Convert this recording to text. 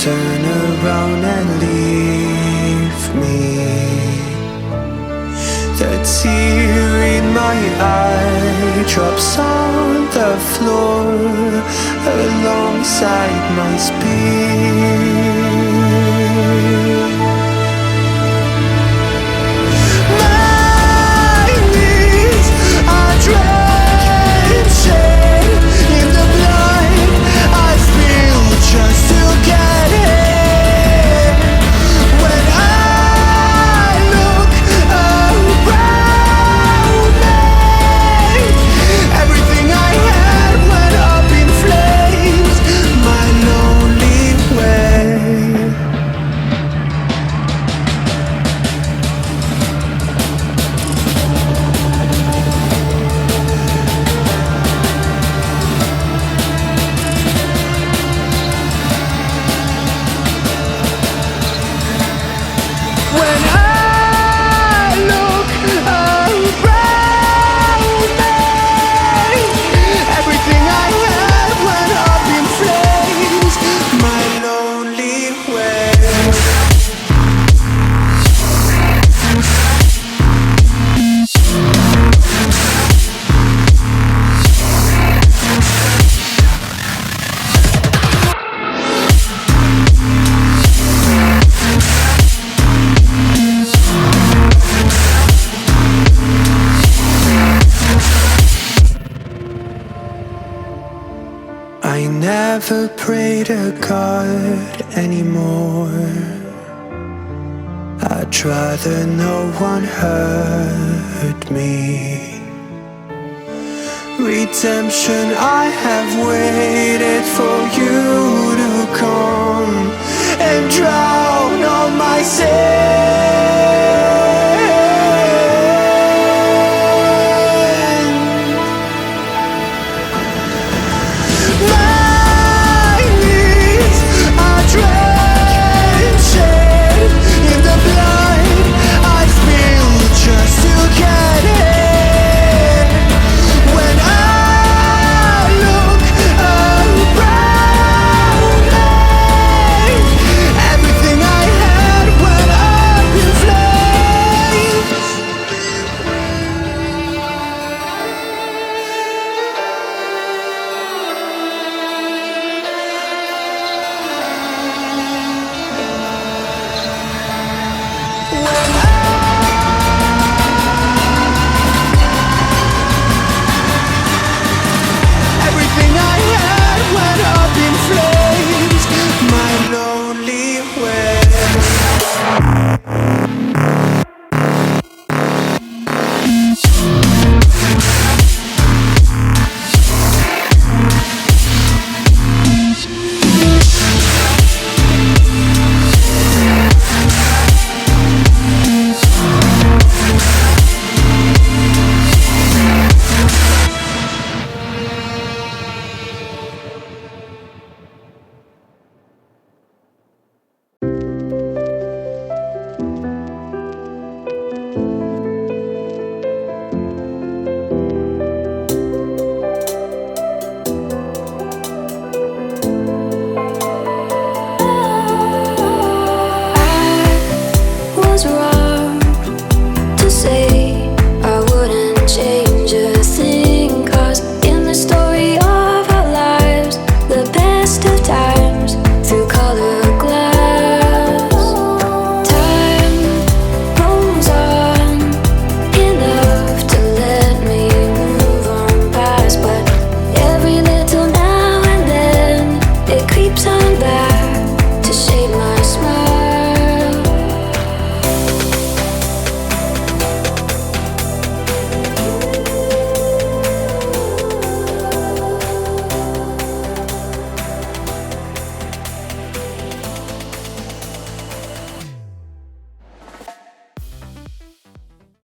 turn around and leave me. The tear in my eye drops on the floor alongside my speed. My knees are drenching in the blood I spill just to get here. When I look around me, everything I had went up in flames. My lonely way. When I look around me, everything I had went up in flames. My lonely way. I never pray to God anymore. I'd rather no one hurt me. Redemption, I have waited for you to come and drown all my sin. My knees are drenching in the blood I spill just to get here. When I look around me, everything I had went up in flames. When